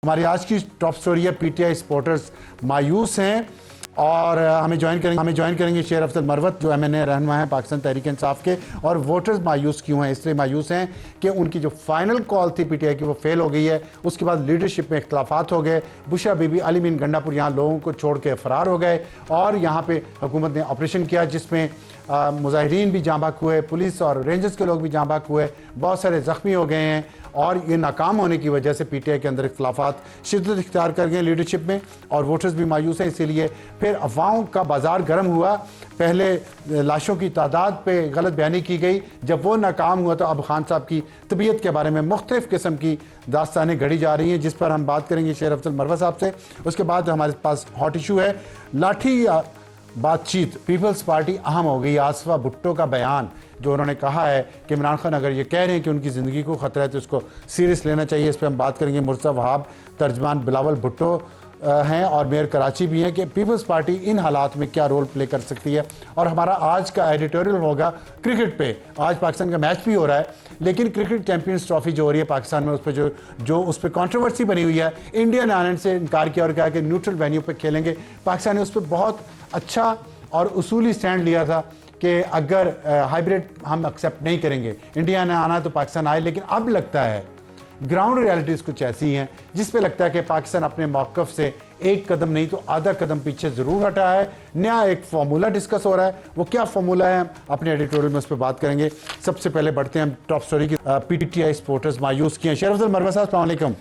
हमारी आज की टॉप स्टोरी है पीटीआई सपोर्टर्स मायूस हैं और हमें ज्वाइन करेंगे शेर अफजल मरवत जो एमएनए रहनुमा हैं पाकिस्तान तहरीक इंसाफ के। और वोटर्स मायूस क्यों हैं? इसलिए मायूस हैं कि उनकी जो फाइनल कॉल थी पीटीआई की वो फेल हो गई है। उसके बाद लीडरशिप में इख्तलाफात हो गए। बुशरा बीबी अली मीन गंडापुर यहाँ लोगों को छोड़ के फरार हो गए और यहाँ पे हुकूमत ने ऑपरेशन किया जिसमें मुजाहिरीन भी जाँ बाक हुए, पुलिस और रेंजर्स के लोग भी जाँ बाक हुए, बहुत सारे ज़ख्मी हो गए हैं। और ये नाकाम होने की वजह से पीटीआई के अंदर इख्तलाफात शिद्दत इख्तियार कर गए लीडरशिप में और वोटर्स भी मायूस हैं। इसीलिए फिर अफवाहों का बाजार गर्म हुआ। पहले लाशों की तादाद पे गलत बयानी की गई, जब वो नाकाम हुआ तो अब खान साहब की तबीयत के बारे में मुख्तलिफ किस्म की दास्तानें घड़ी जा रही हैं जिस पर हम बात करेंगे शेर अफजल मरवत साहब से। उसके बाद हमारे पास हॉट इशू है लाठी बातचीत, पीपल्स पार्टी अहम हो गई। आसफा भुट्टो का बयान जो उन्होंने कहा है कि इमरान खान अगर ये कह रहे हैं कि उनकी ज़िंदगी को ख़तरा है तो उसको सीरियस लेना चाहिए। इस पर हम बात करेंगे। मुर्तज़ा वहाब तर्जमान बिलावल भुट्टो हैं और मेयर कराची भी हैं कि पीपल्स पार्टी इन हालात में क्या रोल प्ले कर सकती है। और हमारा आज का एडिटोरियल होगा क्रिकेट पे। आज पाकिस्तान का मैच भी हो रहा है लेकिन क्रिकेट चैंपियंस ट्रॉफी जो हो रही है पाकिस्तान में उस पर जो उस पर कॉन्ट्रोवर्सी बनी हुई है, इंडियन आयरलैंड से इनकार किया और कहा कि न्यूट्रल वेन्यू पर खेलेंगे। पाकिस्तान ने उस पर बहुत अच्छा और उसूली स्टैंड लिया था कि अगर हाइब्रिड हम एक्सेप्ट नहीं करेंगे, इंडिया ने आना तो पाकिस्तान आए। लेकिन अब लगता है ग्राउंड रियलिटीज़ कुछ ऐसी हैं जिस पे लगता है कि पाकिस्तान अपने मौक़िफ़ से एक कदम नहीं तो आधा कदम पीछे ज़रूर हटा है। नया एक फार्मूला डिस्कस हो रहा है, वो क्या फार्मूला है अपने एडिटोरियल में उस पर बात करेंगे। सबसे पहले बढ़ते हैं हम टॉप स्टोरी की। पीटीआई सपोर्टर्स मायूस किए। शेर अफजल मरवत साहब अस्सलाम वालेकुम।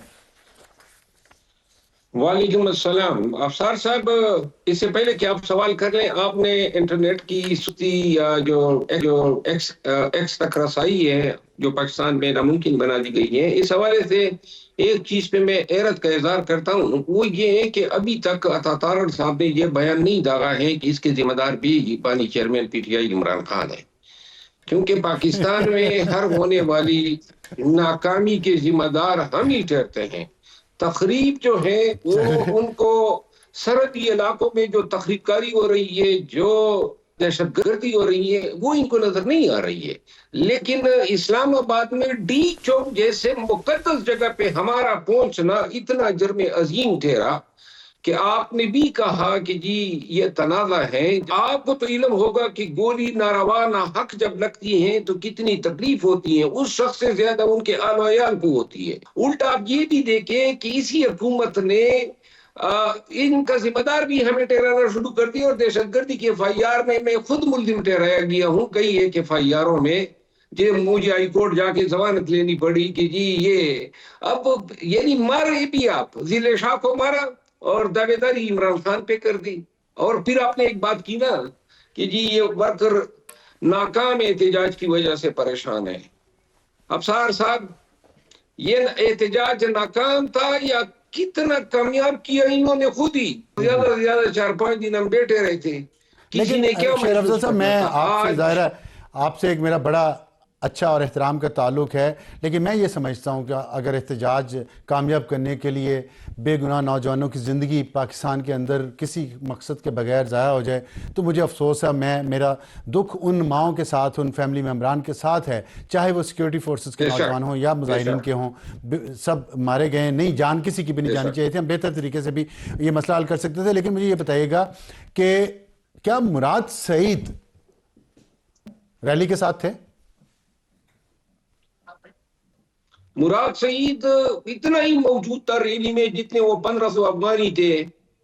वालेकुम अस्सलाम। अफसार साहब, इससे पहले कि आप सवाल कर लें, आपने इंटरनेट की स्थिति या जो एक्स तक रसाई है जो पाकिस्तान में नामुमकिन बना दी गई है, इस हवाले से एक चीज पे मैं हैरत का इजहार करता हूँ। वो ये है कि अभी तक अतातारड़ साहब ने ये बयान नहीं दागा है कि इसके जिम्मेदार भी पानी चेयरमैन पीटीआई इमरान खान है, क्योंकि पाकिस्तान में हर होने वाली नाकामी के जिम्मेदार हम ही ठहरते हैं। तकरीब जो है वो उनको सरहदी इलाकों में जो तखरीबकारी हो रही है, जो दहशतगर्दी हो रही है, वो इनको नजर नहीं आ रही है। लेकिन इस्लामाबाद में डी चौक जैसे मुकद्दस जगह पे हमारा पहुंचना इतना जुर्म अजीम ठहरा कि आपने भी कहा कि जी ये तनाज़ा है। आपको तो इल्म होगा कि गोली नारवा ना हक जब लगती है तो कितनी तकलीफ होती है, उस शख्स से ज्यादा उनके आल को होती है। उल्टा आप ये भी देखें कि इसी हुकूमत ने इनका जिम्मेदार भी हमें ठहराना शुरू कर दिया और दहशतगर्दी के एफआईआर में मैं खुद मुल्जिम ठहराया गया हूँ। कई एक एफआईआरों में जे मुझे हाई कोर्ट जाके जमानत लेनी पड़ी कि जी ये अब यानी मारे भी आप जिले शाह को मारा और दावेदारी इमरान खान पे कर दी। और फिर आपने एक बात की ना कि जी ये वर्कर नाकाम एहतजाज की वजह से परेशान है। अफसार साहब, ये एहतजाज नाकाम था या कितना कामयाब किया इन्होंने खुद ही? ज्यादा से ज्यादा 4-5 दिन हम बैठे रहे थे, किसी ने क्या। शेर अफजल साहब, मैं आपसे ज़ाहिर है आपसे एक मेरा बड़ा अच्छा और एहतराम का ताल्लुक़ है, लेकिन मैं ये समझता हूँ कि अगर एहतजाज कामयाब करने के लिए बेगुनाह नौजवानों की ज़िंदगी पाकिस्तान के अंदर किसी मकसद के बगैर ज़ाया हो जाए तो मुझे अफसोस है। मेरा दुख उन माओं के साथ, उन फैमिली मेम्बरान के साथ है, चाहे वो सिक्योरिटी फोर्सेस के नौजवान हों या मुजाहिरीन के हों, सब मारे गए। नहीं, जान किसी की भी नहीं जानी चाहिए थी। हम बेहतर तरीके से भी ये मसला हल कर सकते थे। लेकिन मुझे ये बताइएगा कि क्या मुराद सईद रैली के साथ थे? मुराद सईद इतना ही मौजूद था रैली में जितने वो 1500 अफगानी थे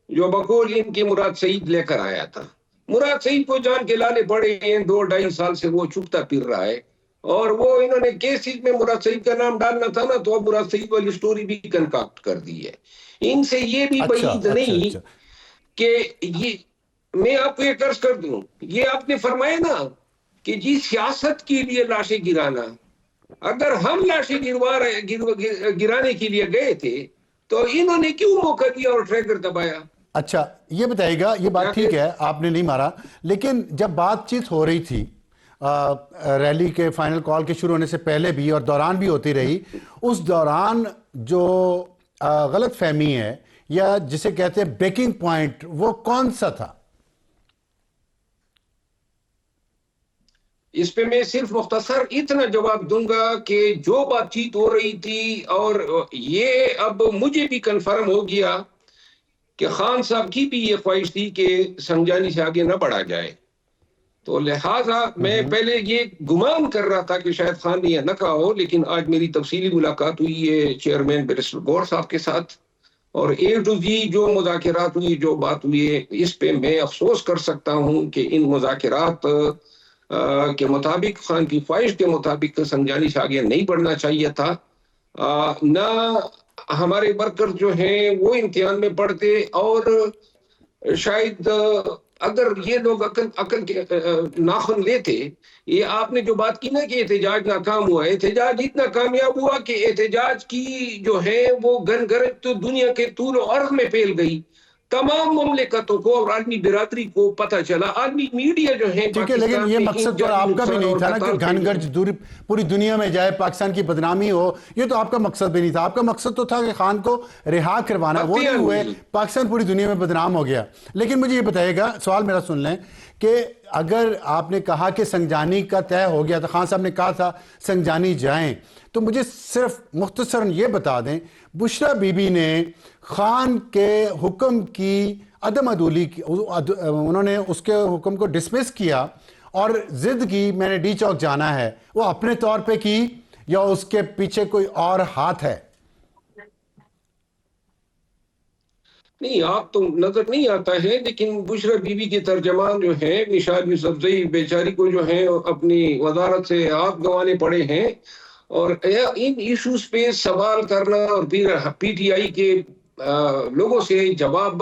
जो बकौल इनके मुराद सईद लेकर आया था। मुराद सईद को जान के लाले पड़े हैं, 2-2.5 साल से वो छुपता फिर रहा है। और वो इन्होंने केसेस में मुराद सईद का नाम डालना था ना, तो अब मुराद सईद वाली स्टोरी भी कंकाक्ट कर दी है। इनसे ये भी बईद नहीं कि ये, मैं आपको एक अर्ज कर दूं, ये आपने फरमाया ना कि जी सियासत के लिए लाशें गिराना, अगर हम लाशें गिराने के लिए गए थे तो इन्होंने क्यों मौका दिया और ट्रैगर दबाया? अच्छा, ये बताइएगा, ये बात ठीक है आपने नहीं मारा, लेकिन जब बातचीत हो रही थी रैली के फाइनल कॉल के शुरू होने से पहले भी और दौरान भी होती रही, उस दौरान जो गलत फहमी है या जिसे कहते हैं ब्रेकिंग पॉइंट, वो कौन सा था? اس پہ میں صرف مختصر اتنا جواب دوں گا کہ جو بات چیت ہو رہی تھی اور یہ اب مجھے بھی کنفرم ہو گیا کہ خان صاحب کی بھی یہ خواہش تھی کہ سنجانی سے آگے نہ بڑھا جائے، تو لہٰذا میں پہلے یہ گمان کر رہا تھا کہ شاید خان نے یہ نہ کہا ہو، لیکن آج میری تفصیلی ملاقات ہوئی ہے چیئرمین بیرسٹر گور صاحب کے ساتھ، اور اے ٹو زی جو مذاکرات ہوئی، جو بات ہوئی ہے، اس پہ میں افسوس کر سکتا ہوں کہ ان مذاکرات کے مطابق، خان کی خواہش کے مطابق سنجانی سے آگے نہیں بڑھنا چاہیے تھا، نہ ہمارے ورکر جو ہیں وہ امتحان میں پڑھتے، اور شاید اگر یہ لوگ عقل کے ناخن لیتے، یہ آپ نے جو بات کی نا کہ احتجاج ناکام ہوا، احتجاج اتنا کامیاب ہوا کہ احتجاج کی جو ہے وہ گنگرج تو دنیا کے طول و عرض میں پھیل گئی، تمام مملکتوں کو اور عالمی برادری کو پتہ چلا، عالمی میڈیا جو ہے ٹھیک ہے، لیکن یہ مقصد تو آپ کا بھی نہیں تھا نا کہ گھن گرج پوری دنیا میں جائے، پاکستان کی بدنامی ہو، یہ تو آپ کا مقصد بھی نہیں تھا، آپ کا مقصد تو تھا کہ خان کو رہا کروانا، وہ نہیں ہوئے، پاکستان پوری دنیا میں بدنام ہو گیا۔ لیکن مجھے یہ بتائیے گا، سوال میرا سن لیں کہ اگر آپ نے کہا کہ سنجانی کا طے ہو گیا، تو خان صاحب نے کہا تھا سنجانی جائیں، تو مجھے صرف مختصراً یہ بتا دیں، بشرا بی بی نے خان کے حکم کی عدم عدولی کی، انہوں نے اس کے حکم کو ڈسمس کیا اور ضد کی میں نے ڈی چوک جانا ہے، وہ اپنے طور پہ کی یا اس کے پیچھے کوئی اور ہاتھ ہے؟ نہیں، آپ تو نظر نہیں آتا ہے، لیکن بشرا بی بی کے ترجمان جو ہیں نشاد یوسفزئی بیچاری کو جو ہیں اپنی وزارت سے ہاتھ گنوانے پڑے ہیں، اور ان ایشوز پہ سوال کرنا اور پھر پی ٹی آئی کے لوگوں سے جواب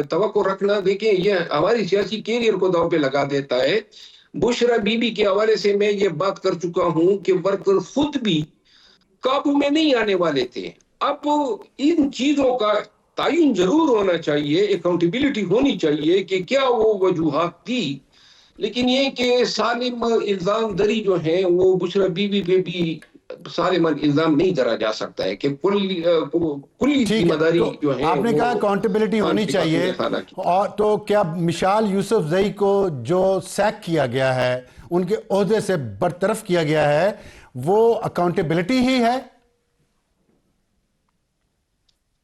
توقع رکھنا، دیکھیں یہ ہماری سیاسی کیریئر کو داؤ پہ لگا دیتا ہے۔ بشرا بی بی کے حوالے سے میں یہ بات کر چکا ہوں کہ ورکر خود بھی قابو میں نہیں آنے والے تھے، اب ان چیزوں کا تعین ضرور ہونا چاہیے، اکاؤنٹیبلٹی ہونی چاہیے کہ کیا وہ وجوہات تھی، لیکن یہ کہ سالم الزام دری جو ہیں وہ بشرا بی بی پہ بھی سالم الزام نہیں درا جا سکتا ہے کہ کلی ذمہ داری جو ہے آپ نے کہا اکاؤنٹیبلٹی ہونی چاہیے، اور تو کیا مشال یوسفزئی کو جو سیک کیا گیا ہے، ان کے عہدے سے برطرف کیا گیا ہے، وہ اکاؤنٹیبلٹی ہی ہے؟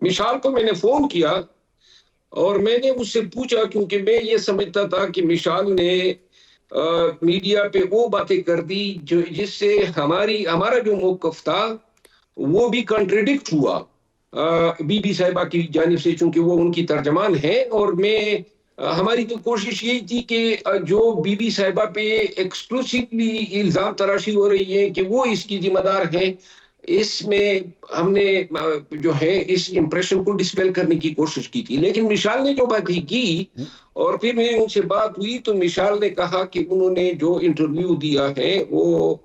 مشال کو میں نے فون کیا اور میں نے اس سے پوچھا، کیونکہ میں یہ سمجھتا تھا کہ مشال نے میڈیا پہ وہ باتیں کر دی جس سے ہمارا جو موقف تھا وہ بھی کنٹریڈکٹ ہوا بی بی صاحبہ کی جانب سے، چونکہ وہ ان کی ترجمان ہیں، اور ہماری تو کوشش یہی تھی کہ جو بی بی صاحبہ پہ ایکسکلوسیولی الزام تراشی ہو رہی ہے کہ وہ اس کی ذمہ دار ہیں، اس میں ہم نے جو ہے اس امپریشن کو ڈسپیل کرنے کی کوشش کی تھی، لیکن مشال نے جو بات ہی کی، اور پھر میں ان سے بات ہوئی تو مشال نے کہا کہ انہوں نے جو انٹرویو دیا ہے وہ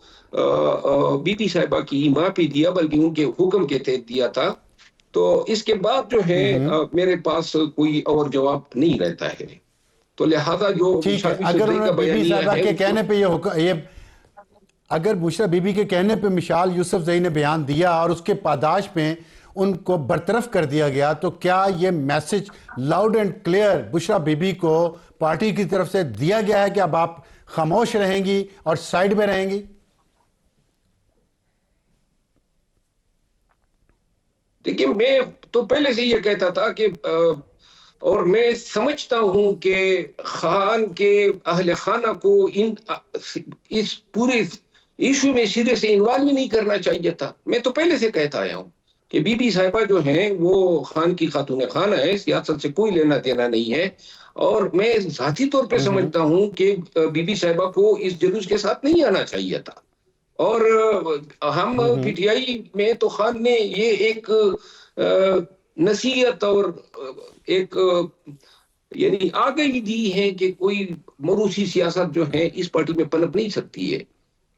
بی بی صاحبہ کی ماں پہ دیا، بلکہ ان کے حکم کے تحت دیا تھا، تو اس کے بعد جو ہے میرے پاس کوئی اور جواب نہیں رہتا ہے، تو لہذا جو ٹھیک ہے، اگر انہوں نے بی بی صاحبہ کے کہنے پہ اگر بشرا بی بی کے کہنے پہ مشال یوسفزئی نے بیان دیا اور اس کے پاداش میں ان کو برطرف کر دیا گیا، تو کیا یہ message loud and clear Bushra Bibi کو پارٹی کی طرف سے دیا گیا ہے کہ اب آپ خاموش رہیں گی اور سائیڈ میں رہیں گی؟ دیکھیں، میں تو پہلے سے یہ کہتا تھا کہ اور میں سمجھتا ہوں کہ خان کے اہل خانہ کو اس پورے ایشو میں سیدھے سے انوالو نہیں کرنا چاہیے تھا، میں تو پہلے سے کہتا آیا ہوں کہ بی بی صاحبہ جو ہیں وہ خان کی خاتون خانہ ہے، سیاست سے کوئی لینا دینا نہیں ہے، اور میں ذاتی طور پہ سمجھتا ہوں کہ بی بی صاحبہ کو اس جلوس کے ساتھ نہیں آنا چاہیے تھا، اور ہم پی ٹی آئی میں تو خان نے یہ ایک نصیحت اور ایک یعنی آگاہی دی ہے کہ کوئی موروثی سیاست جو ہے اس پارٹی میں پنپ نہیں سکتی ہے،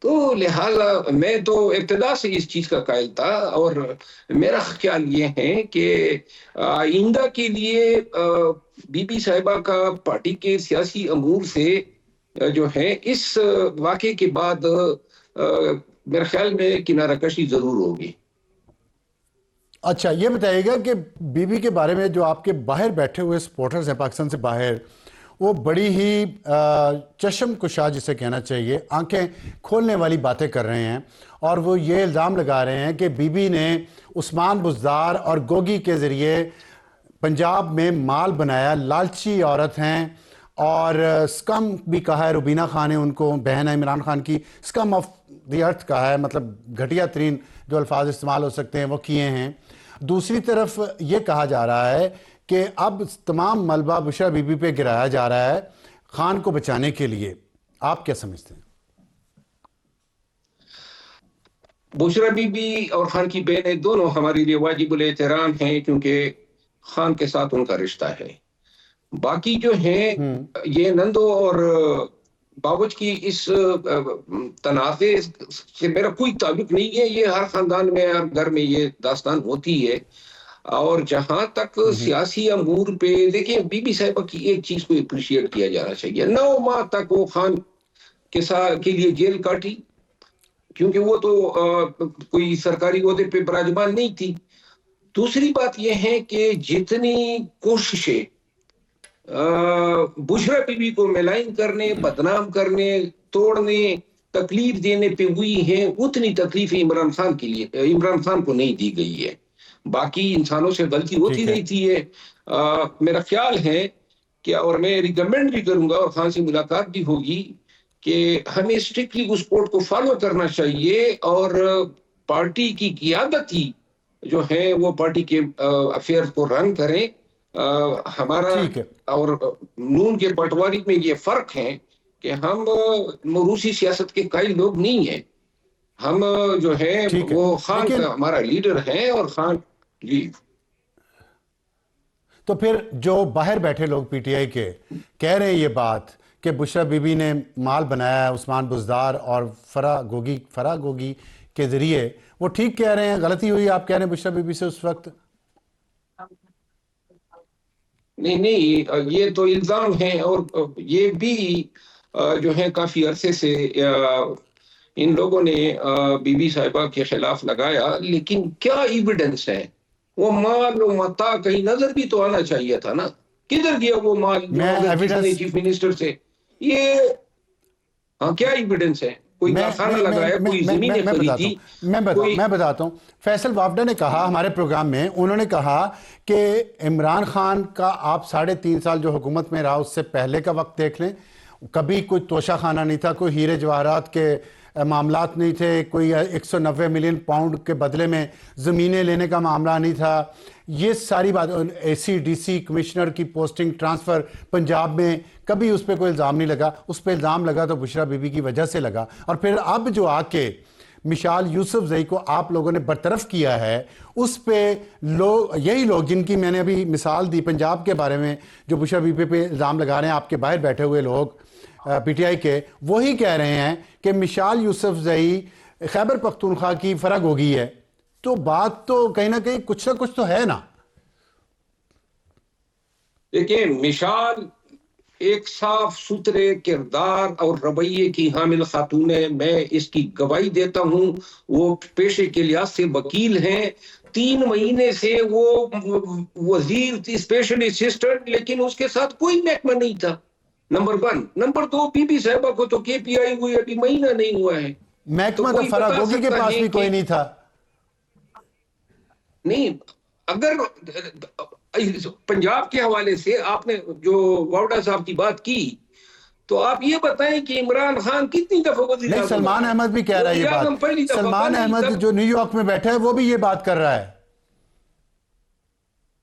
تو لہٰذا میں تو ابتدا سے اس چیز کا قائل تھا، اور میرا خیال یہ ہے کہ آئندہ کے لیے بی بی صاحبہ کا پارٹی کے سیاسی امور سے جو ہے اس واقعے کے بعد میرے خیال میں کنارہ کشی ضرور ہوگی۔ اچھا، یہ بتائیے گا کہ بی بی کے بارے میں جو آپ کے باہر بیٹھے ہوئے سپورٹرز ہیں پاکستان سے باہر، وہ بڑی ہی چشم کشا جسے کہنا چاہیے، آنکھیں کھولنے والی باتیں کر رہے ہیں، اور وہ یہ الزام لگا رہے ہیں کہ بی بی نے عثمان بزدار اور گوگی کے ذریعے پنجاب میں مال بنایا، لالچی عورت ہیں، اور سکم بھی کہا ہے روبینہ خان نے ان کو، بہن ہے عمران خان کی، سکم آف دی ارتھ کہا ہے، مطلب گھٹیا ترین جو الفاظ استعمال ہو سکتے ہیں وہ کیے ہیں۔ دوسری طرف یہ کہا جا رہا ہے کہ اب تمام ملبہ بشرا بی بی پہ گرایا جا رہا ہے خان کو بچانے کے لیے، آپ کیا سمجھتے ہیں؟ بشرا بی بی اور خان کی بہنیں دونوں ہماری لیے واجب الاحترام ہیں، کیونکہ خان کے ساتھ ان کا رشتہ ہے۔ باقی جو ہیں یہ نندو اور باوچ کی اس تنازع سے میرا کوئی تعلق نہیں ہے، یہ ہر خاندان میں ہر گھر میں یہ داستان ہوتی ہے۔ اور جہاں تک سیاسی امور پہ دیکھیں، بی بی صاحبہ کی ایک چیز کو اپریشیٹ کیا جانا چاہیے، 9 ماہ تک وہ خان کے لیے جیل کاٹی، کیونکہ وہ تو کوئی سرکاری عہدے پہ براجمان نہیں تھی۔ دوسری بات یہ ہے کہ جتنی کوششیں بشرا بی بی کو ملائن کرنے، بدنام کرنے، توڑنے، تکلیف دینے پہ ہوئی ہیں، اتنی تکلیف عمران خان کو نہیں دی گئی ہے۔ باقی انسانوں سے غلطی ہوتی رہتی ہے۔ میرا خیال ہے کہ، اور میں ریکمینڈ بھی کروں گا، اور خان سے ملاقات بھی ہوگی، کہ ہمیں اسٹرکٹلی اس کوڈ کو فالو کرنا چاہیے، اور پارٹی کی قیادت ہی جو ہے وہ پارٹی کے افیئر کو رن کریں۔ ہمارا اور نون کے پٹواری میں یہ فرق ہے کہ ہم موروثی سیاست کے قائل لوگ نہیں ہیں، ہم جو ہے وہ خان کا ہمارا لیڈر ہے، اور خان جی۔ تو پھر جو باہر بیٹھے لوگ پی ٹی آئی کے کہہ رہے ہیں یہ بات کہ بشرا بی بی نے مال بنایا ہے عثمان بزدار اور فرا گوگی کے ذریعے، وہ ٹھیک کہہ رہے ہیں؟ غلطی ہوئی آپ کہہ رہے ہیں بشرا بی بی سے اس وقت؟ نہیں، یہ تو الزام ہے، اور یہ بھی جو ہے کافی عرصے سے ان لوگوں نے بی بی صاحبہ کے خلاف لگایا، لیکن کیا ایویڈنس ہے؟ وہ مال و متاع کہیں نظر بھی تو آنا چاہیے تھا نا، کدھر گیا وہ مال جو جس نے چیف منسٹر سے یہ کیا ایویڈنس ہے؟ کوئی کارخانہ لگایا، کوئی زمینیں خریدی؟ میں بتاتا ہوں، فیصل وافدہ نے کہا ہمارے پروگرام میں، انہوں نے کہا کہ عمران خان کا آپ 3.5 سال جو حکومت میں رہا اس سے پہلے کا وقت دیکھ لیں، کبھی کوئی توشہ خانہ نہیں تھا، کوئی ہیرے جواہرات کے معاملات نہیں تھے، کوئی 190 ملین پاؤنڈ کے بدلے میں زمینیں لینے کا معاملہ نہیں تھا، یہ ساری بات، اے سی ڈی سی کمشنر کی پوسٹنگ ٹرانسفر پنجاب میں، کبھی اس پہ کوئی الزام نہیں لگا، اس پہ الزام لگا تو بشرا بی بی کی وجہ سے لگا، اور پھر اب جو آ کے مشال یوسف زئی کو آپ لوگوں نے برطرف کیا ہے، اس پہ یہی لوگ جن کی میں نے ابھی مثال دی پنجاب کے بارے میں، جو بشرا بی بی پہ الزام لگا رہے ہیں، آپ کے باہر بیٹھے ہوئے لوگ پی ٹی آئی کے، وہی کہہ رہے ہیں کہ مشال یوسف زئی خیبر پختونخوا کی فرا گوگی ہے، تو بات تو کہیں نہ کہیں کچھ نہ کچھ تو ہے نا۔ دیکھیں، مشال ایک صاف ستھرے کردار اور رویے کی حامل خاتون ہے، میں اس کی گواہی دیتا ہوں۔ وہ پیشے کے لحاظ سے وکیل ہیں، 3 مہینے سے وہ وزیر تھی، اسپیشل اسسٹنٹ، لیکن اس کے ساتھ کوئی محکمہ نہیں تھا، نمبر 1۔ نمبر 2، بی بی صاحبہ کو تو کے پی آئی ہوئی ابھی مہینہ نہیں ہوا ہے، محکمہ تو فرا گوگی کے پاس بھی کوئی نہیں تھا۔ نہیں، اگر پنجاب کے حوالے سے آپ نے جو واوڈا صاحب کی بات کی، تو آپ یہ بتائیں کہ عمران خان کتنی دفعہ وزیر نہیں، اعظم سلمان احمد بھی کہہ رہا ہے یہ بات، سلمان احمد جو نیو یارک میں بیٹھا ہے وہ بھی یہ بات کر رہا ہے،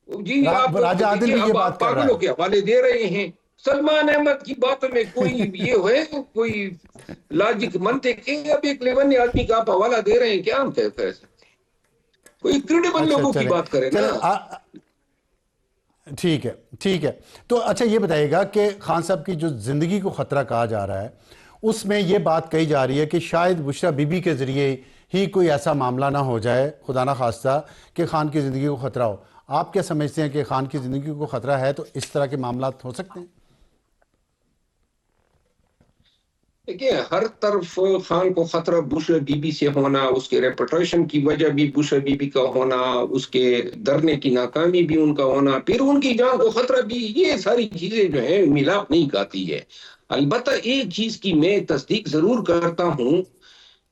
جی، آپ راجہ عادل بھی یہ بات کر رہا ہے۔ پاگلوں کے حوالے دے رہے ہیں۔ سلمان احمد کی باتوں میں کوئی یہ ہے، کوئی لاجک منطق ہے؟ اب ایک لیون آدمی کا آپ حوالہ دے رہے ہیں، کیا ہم کہہ سکتے ہیں؟ کوئی کریڈیبل لوگوں کی بات کرے نا۔ ٹھیک ہے، تو اچھا یہ بتائیے گا کہ خان صاحب کی جو زندگی کو خطرہ کہا جا رہا ہے، اس میں یہ بات کہی جا رہی ہے کہ شاید بشرا بی بی کے ذریعے ہی کوئی ایسا معاملہ نہ ہو جائے، خدا نہ خواستہ، کہ خان کی زندگی کو خطرہ ہو۔ آپ کیا سمجھتے ہیں کہ خان کی زندگی کو خطرہ ہے تو اس طرح کے معاملات ہو سکتے ہیں؟ देखिए, हर तरफ खान को खतरा बुश बीबी से होना, उसके रेपुटेशन की वजह भी बुश बीबी का होना, उसके डरने की नाकामी भी उनका होना, फिर उनकी जान को खतरा भी, ये सारी चीजें जो है मिलाप नहीं खाती है। अलबत्ता एक चीज की मैं तस्दीक जरूर करता हूं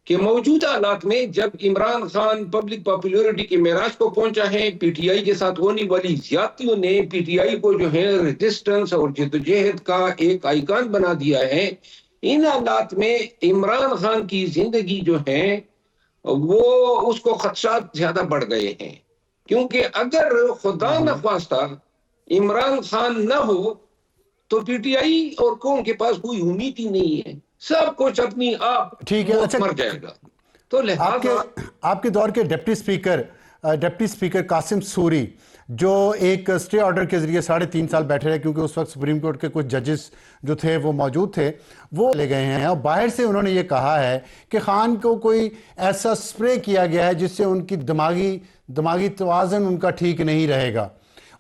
कि मौजूदा हालात में जब इमरान खान पब्लिक पॉपुलैरिटी के मेराज को पहुंचा है, पीटीआई के साथ होने वाली ज्यादतियों ने पीटीआई को जो है रेजिस्टेंस और जद्दोजहद का एक आइकन बना दिया है। इन हालात में इमरान खान की जिंदगी जो है वो उसको खदशात ज्यादा बढ़ गए हैं, क्योंकि अगर खुदा न खास्ता इमरान खान न हो तो पीटीआई और कौम के पास कोई उम्मीद ही नहीं है, सब कुछ अपनी आप ठीक है। अच्छा, मर जाएगा। तो लिहाजा आपके दौर के डिप्टी स्पीकर कासिम सूरी, जो एक स्टे ऑर्डर के जरिए 3.5 साल बैठे रहे, क्योंकि उस वक्त सुप्रीम कोर्ट के कुछ जजेस जो थे वो मौजूद थे, वो ले गए हैं और बाहर से उन्होंने ये कहा है कि खान को कोई ऐसा स्प्रे किया गया है जिससे उनकी दिमागी तवाज़ुन उनका ठीक नहीं रहेगा।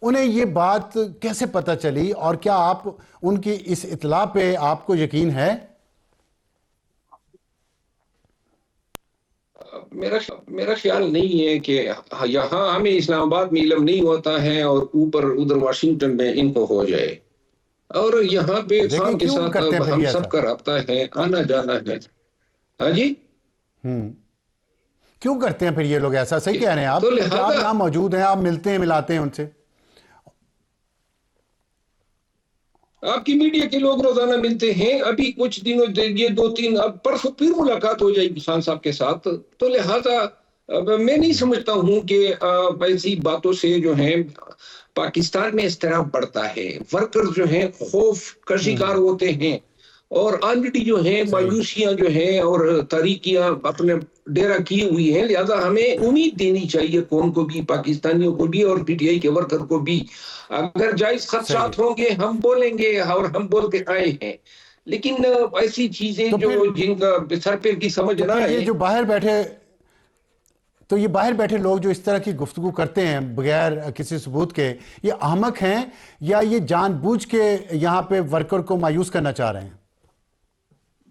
उन्हें ये बात कैसे पता चली और क्या आप उनकी इस इत्तला पे आपको यकीन है? मेरा ख्याल नहीं है कि यहाँ हमें इस्लामाबाद में इल्म नहीं होता है और ऊपर उधर वाशिंगटन में इनको हो जाए, और यहाँ पे खान के साथ हम सबका राब्ता है, आना जाना है। हाँ जी, क्यों करते हैं फिर ये लोग ऐसा? सही कह रहे हैं आप, तो आप यहाँ मौजूद हैं, आप मिलते हैं, मिलाते हैं उनसे। आपकी मीडिया के लोग रोजाना मिलते हैं, अभी कुछ दिनों ये 2-3 अब परसों फिर मुलाकात हो जाएगी खान साहब के साथ। तो लिहाजा मैं नहीं समझता हूं कि ऐसी बातों से जो है पाकिस्तान में इस तरह बढ़ता है, वर्कर्स जो हैं खौफ का शिकार होते हैं और ऑलरेडी जो है मायूसियां जो है और तारीकियां अपने डेरा की हुई है। लिहाजा हमें उम्मीद देनी चाहिए कौम को भी, पाकिस्तानियों को भी और पीटीआई के वर्कर को भी। अगर जायज खदशात होंगे हम बोलेंगे और हम बोलते आए हैं, लेकिन ऐसी चीजें जो जिनका सर पे की समझ ना है, ये जो बाहर बैठे लोग जो इस तरह की गुफ्तगू करते हैं बगैर किसी सबूत के, ये अहमक हैं या ये जानबूझ के यहाँ पे वर्कर को मायूस करना चाह रहे हैं?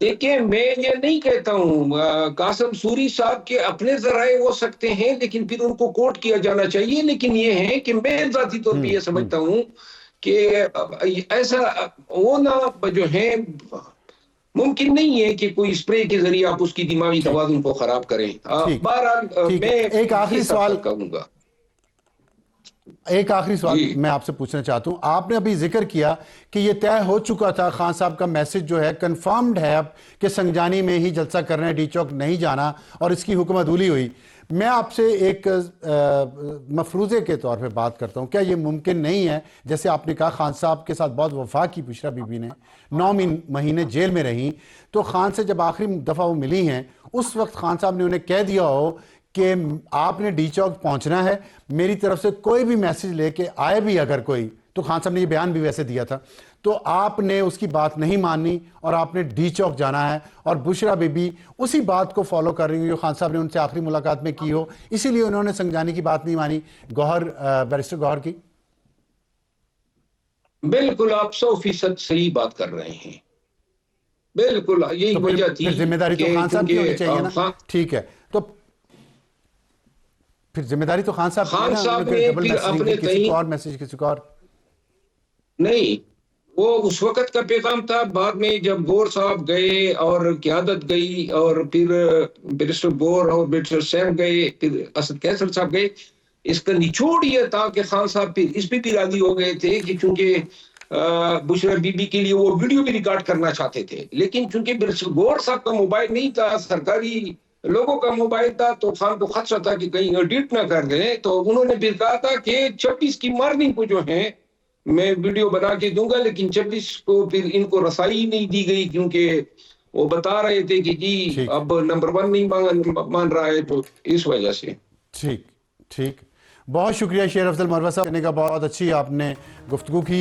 देखिए, मैं ये नहीं कहता हूँ, कासिम सूरी साहब के अपने जराए हो सकते हैं, लेकिन फिर उनको कोर्ट किया जाना चाहिए। लेकिन ये है कि मैं जाती तौर पे ये समझता हूँ कि ऐसा होना जो है मुमकिन नहीं है कि कोई स्प्रे के जरिए आप उसकी दिमागी तवाज़ुन को खराब करें। बहरहाल मैं एक आखिरी सवाल कहूंगा, मैं आपसे पूछना चाहता हूं। आपने अभी जिक्र किया कि ये तय हो चुका था, खान साहब का मैसेज जो है कंफर्म्ड है अब कि संगजानी में ही जलसा करना है, डी चौक नहीं जाना, और इसकी हुक्मतूली हुई। मैं आपसे एक मफरूज़े के तौर पे बात करता हूँ, क्या ये मुमकिन नहीं है, जैसे आपने कहा खान साहब के साथ बहुत वफा की बुशरा बीबी ने, 9 महीने जेल में रही, तो खान से जब आखिरी दफ़ा वो मिली हैं उस वक्त खान साहब ने उन्हें कह दिया हो कि आपने डी चौक पहुंचना है, मेरी तरफ से कोई भी मैसेज लेके आए भी अगर कोई, तो खान साहब ने ये बयान भी वैसे दिया था, तो आपने उसकी बात नहीं मानी और आपने डी चौक जाना है, और बुशरा बीबी उसी बात को फॉलो कर रही है जो खान साहब ने उनसे आखिरी मुलाकात में की हो, इसीलिए उन्होंने संगजानी की बात नहीं मानी, बैरिस्टर गौहर की। बिल्कुल आप 100% सही बात कर रहे हैं, बिल्कुल यही वजह थी। जिम्मेदारी तो खान साहब की होनी चाहिए ना? ठीक है, तो फिर जिम्मेदारी तो खान साहब ने फिर अपने किसी और मैसेज किसी और नहीं, वो उस वक्त का पैगाम था। बाद में जब गौर साहब गए और क़यादत गई और फिर बैरिस्टर गौर और बैरिस्टर सैम गए, फिर असद कैसर साहब गए, इसका निचोड़ ये था कि खान साहब फिर इस पे भी राजी हो गए थे कि चूंकि बुशरा बीबी के लिए वो वीडियो भी रिकॉर्ड करना चाहते थे, लेकिन चूंकि बैरिस्टर गौर साहब का मोबाइल नहीं था, सरकारी लोगों का मोबाइल था, तो खान को खदशा था कि कहीं एडिट ना कर दें, तो उन्होंने फिर कहा था कि 26 की मॉर्निंग को जो है मैं वीडियो बना के दूंगा, लेकिन 26 को फिर इनको रसाई नहीं दी गई, क्योंकि वो बता रहे थे कि जी अब नंबर 1 नहीं मान रहा है, तो इस वजह से। ठीक, बहुत शुक्रिया शेर अफजल मरवत साहब, बहुत अच्छी आपने गुफ्तगू की।